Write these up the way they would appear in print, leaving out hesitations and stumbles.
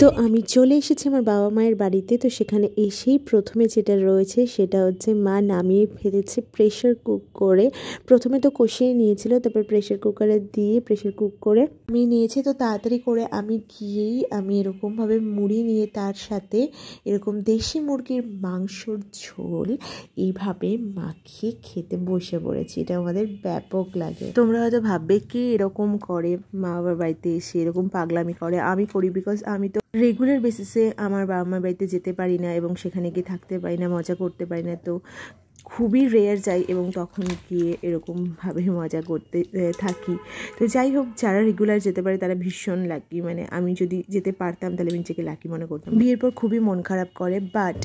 তো আমি চলে এসেছি আমার বাবা মায়ের বাড়িতে। তো সেখানে এসেই প্রথমে যেটা রয়েছে সেটা হচ্ছে মা নামিয়ে ফেলেছে প্রেশার কুক করে। প্রথমে তো কষিয়ে নিয়েছিল, তারপর প্রেশার কুকারে দিয়ে প্রেশার কুক করে আমি নিয়েছি। তো তাড়াতাড়ি করে আমি গিয়েই আমি এরকমভাবে মুড়ি নিয়ে তার সাথে এরকম দেশি মুরগির মাংসর ঝোল এইভাবে মাখিয়ে খেতে বসে পড়েছি। এটা আমাদের ব্যাপক লাগে। তোমরা হয়তো ভাববে কি এরকম করে মা বাবার বাড়িতে এসে এরকম পাগলামি করে। আমি করি বিকজ আমি তো রেগুলার বেসিসে আমার বাবা মার বাড়িতে যেতে পারি না এবং সেখানে গিয়ে থাকতে পারি না, মজা করতে পারি না। তো খুবই রেয়ার যাই এবং তখন গিয়ে এরকমভাবে মজা করতে থাকি। তো যাই হোক, যারা রেগুলার যেতে পারে তারা ভীষণ লাকি। মানে আমি যদি যেতে পারতাম তাহলে আমি নিজেকে লাকি মনে করতাম। বিয়ের পর খুবই মন খারাপ করে, বাট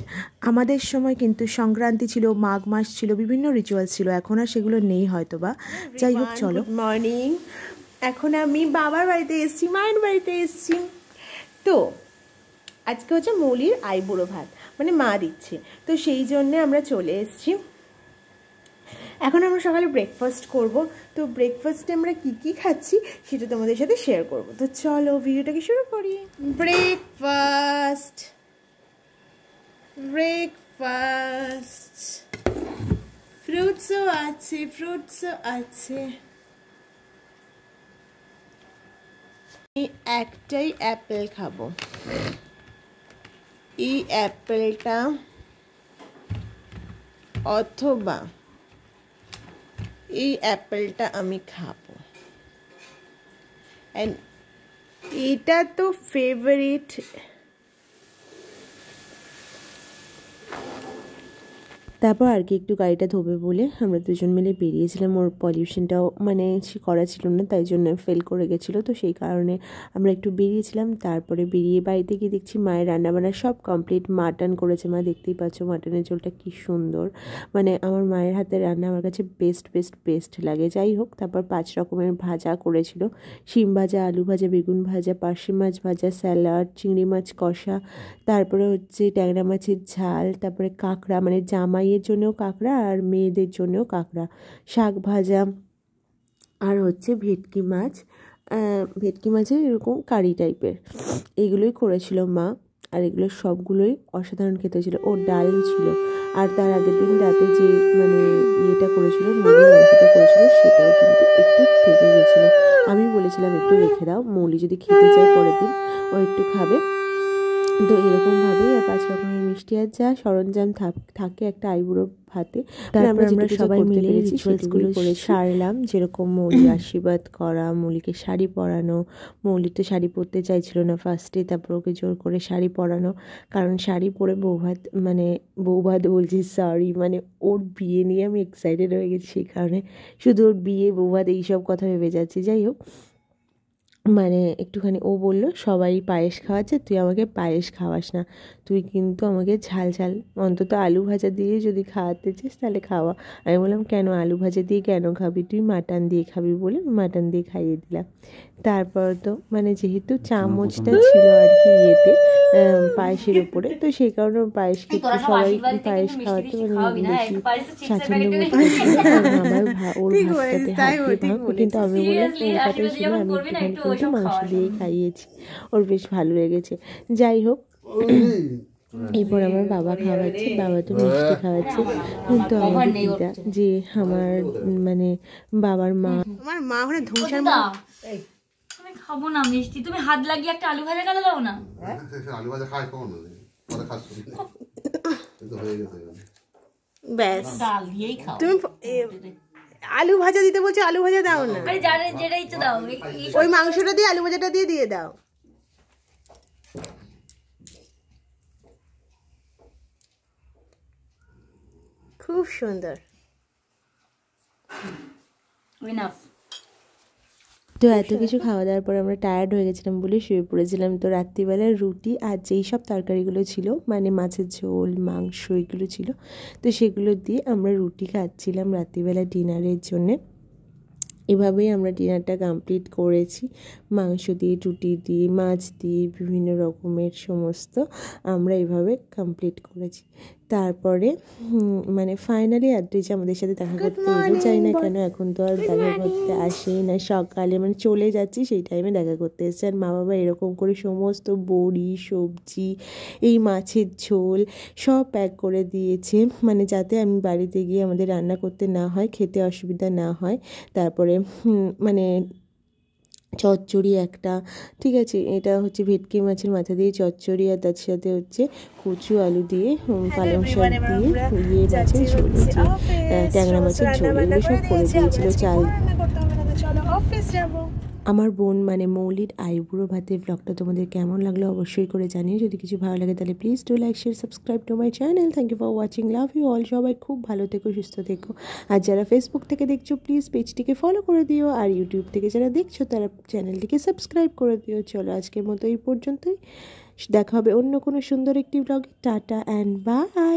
আমাদের সময় কিন্তু সংক্রান্তি ছিল, মাঘ মাস ছিল, বিভিন্ন রিচুয়ালস ছিল। এখন আর সেগুলো নেই হয়তো বা। যাই হোক, চলো। Good morning. এখন আমি বাবার বাড়িতে এসেছি, মায়ের বাড়িতে এসেছি। তো আজকে হচ্ছে মৌলির আইবুড়ো ভাত, মানে মা দিচ্ছে। তো সেই জন্যে আমরা চলে এসেছি। এখন আমরা সকালে ব্রেকফাস্ট করব। তো ব্রেকফাস্টে আমরা কি কি খাচ্ছি সেটা তোমাদের সাথে শেয়ার করব। তো চলো ভিডিওটাকে শুরু করি। ব্রেকফাস্ট ফ্রুটসও আছে। আমি একটাই অ্যাপেল খাবো। এই অ্যাপেলটা অথবা এই অ্যাপেলটা আমি খাবো। অ্যান্ড এটা তো ফেভারিট। তারপর আর কি একটু গাড়িটা ধোবে বলে আমরা দুজন মিলে বেরিয়েছিলাম। ওর পলিউশনটাও মানে করা ছিল না, তাই জন্য ফেল করে গেছিলো। তো সেই কারণে আমরা একটু বেরিয়েছিলাম। তারপরে বেরিয়ে বাড়িতে গিয়ে দেখছি মায়ের রান্নাবান্না সব কমপ্লিট। মাটন করেছে মা, দেখতেই পাচ্ছ মাটনের ঝোলটা কী সুন্দর। মানে আমার মায়ের হাতের রান্না আমার কাছে বেস্ট লাগে। যাই হোক, তারপর 5 রকমের ভাজা করেছিল। শিম ভাজা, আলু ভাজা, বেগুন ভাজা, পার্শে মাছ ভাজা, স্যালাড, চিংড়ি মাছ কষা, তারপরে হচ্ছে ট্যাংরা মাছের ঝাল, তারপরে কাঁকড়া, মানে জামাইয়ের জন্যও কাঁকড়া আর মেয়েদের জন্যও কাঁকড়া, শাক ভাজা, আর হচ্ছে ভেটকি মাছের এরকম কারি টাইপের। এইগুলোই করেছিল মা। আর এগুলো সবগুলোই অসাধারণ খেতে ছিল। ও ডালও ছিল। আর তার আগের দিন রাতে যে মানে ইয়েটা করেছিল, মুরগির মাংসটা করেছিল, সেটাও কিন্তু একটু থেকে গেছিলো। আমি বলেছিলাম একটু রেখে দাও, মৌলি যদি খেতে চায় পরের দিন ও একটু খাবে। তো এরকমভাবেই আর 5 রকমের মিষ্টি আর যা সরঞ্জাম থাকে একটা আইবুড়ো ভাতে। তারপর আমরা সবাই মিলে রিচুয়ালসগুলো করে সারলাম। যেরকম মৌলির আশীর্বাদ করা, মৌলিকে শাড়ি পরানো। মৌলি তো শাড়ি পরতে চাইছিল না ফার্স্টে, তারপর ওকে জোর করে শাড়ি পরানো। কারণ শাড়ি পরে বৌভাত বলছি, সরি, মানে ওর বিয়ে নিয়ে আমি এক্সাইটেড হয়ে গেছি। সেই কারণে শুধু ওর বিয়ে, বৌভাত এইসব কথা ভেবে যাচ্ছি। যাই হোক, মানে একটুখানি ও বললো সবাই পায়েস খাওয়াচ্ছে, তুই আমাকে পায়েস খাওয়াস না, তুই কিন্তু আমাকে ঝাল অন্তত আলু ভাজা দিয়ে যদি খাওয়াতে চাস তাহলে খাওয়া। আমি বললাম কেন, আলু ভাজা দিয়ে কেন খাবি, তুই মাটন দিয়ে খাবি বলে মাটন দিয়ে খাইয়ে দিলাম। তারপর তো মানে যেহেতু চামচটা ছিল আর কি ইয়েতে পায়েসের উপরে, তো সেই কারণে পায়েস খেতে সবাই পায়েস খাওয়াতে মানে বেশি স্বাচ্ছন্দ্য বোধ করছিল। আমার ওর ভাতটাতে হাত দিয়ে ভাঙ, কিন্তু আমি বললাম ওর কথা শুনে আমি একটুখানি কিন্তু মাংস দিয়েই খাইয়েছি, ওর বেশ ভালো লেগেছে। যাই হোক, এরপর আমার বাবা খাওয়াচ্ছে, বাবা তো মিষ্টি খাওয়াচ্ছে। কিন্তু আমার দিদা যে আমার মানে বাবার মা, আমার মা ওখানে ধুমসার আমি খাবো না মিষ্টি, তুমি হাত লাগিয়ে একটা আলু ভাজা গেলে দাও না। আলু ভাজা খাই কখন পরে খাচ্ছ কিন্তু হয়ে গেছে। ব্যাস ডাল দিয়েই খাও। তুমি আলু ভাজা দিতে বলছো, আলু ভাজা দাও না, আরে যেটা ইচ্ছে দাও। ওই মাংসটা দিয়ে আলু ভাজাটা দিয়ে দাও। খুব সুন্দর। তো এত কিছু খাওয়া দাওয়ার পর আমরা টায়ার্ড হয়ে গেছিলাম বলে শুয়ে পড়েছিলাম। তো রাত্রিবেলার রুটি আর যেই সব তরকারিগুলো ছিল, মানে মাছের ঝোল, মাংস, এগুলো ছিল, তো সেগুলো দিয়ে আমরা রুটি খাচ্ছিলাম রাত্রিবেলা ডিনারের জন্যে। এভাবেই আমরা ডিনারটা কমপ্লিট করেছি। মাংস দিয়ে, রুটি দিয়ে, মাছ দিয়ে, বিভিন্ন রকমের সমস্ত আমরা এভাবে কমপ্লিট করেছি। তারপরে মানে ফাইনালি আদ্রিজা আমাদের সাথে দেখা করতে এলো, চাই না কেন এখন তো আর দেখা করতে আসেই না, সকালে মানে চলে যাচ্ছি সেই টাইমে দেখা করতে এসেছে। আর মা বাবা এরকম করে সমস্ত বড়ি, সবজি, এই মাছের ঝোল সব প্যাক করে দিয়েছে, মানে যাতে আমি বাড়িতে গিয়ে আমাদের রান্না করতে না হয়, খেতে অসুবিধা না হয়। তারপরে মানে চচ্চড়ি একটা, ঠিক আছে, এটা হচ্ছে ভেটকি মাছের মাথা দিয়ে চচ্চড়ি, আর তার সাথে হচ্ছে কচু আলু দিয়ে পালং শাক দিয়ে ইয়ে মাছের ঝোল, হচ্ছে ট্যাংরা মাছের ঝোল, এগুলো সব করে দিয়েছিল। চাল আমার বোন মানে মৌলির আইবুড়ো ভাতের ব্লগটা তোমাদের কেমন লাগলো অবশ্যই করে জানিও। যদি কিছু ভালো লাগে তাহলে please do like, share, subscribe to my channel. Thank you for watching, love you all. সবাই খুব ভালো থেকো, সুস্থ থেকো। আর যারা ফেসবুক থেকে দেখছো প্লিজ পেজটিকে ফলো করে দিও, আর ইউটিউব থেকে যারা দেখছো তারা চ্যানেলটিকে সাবস্ক্রাইব করে দিও। চলো আজকের মতো এই পর্যন্তই, দেখা হবে অন্য কোনো সুন্দর একটি ব্লগে। Tata and by.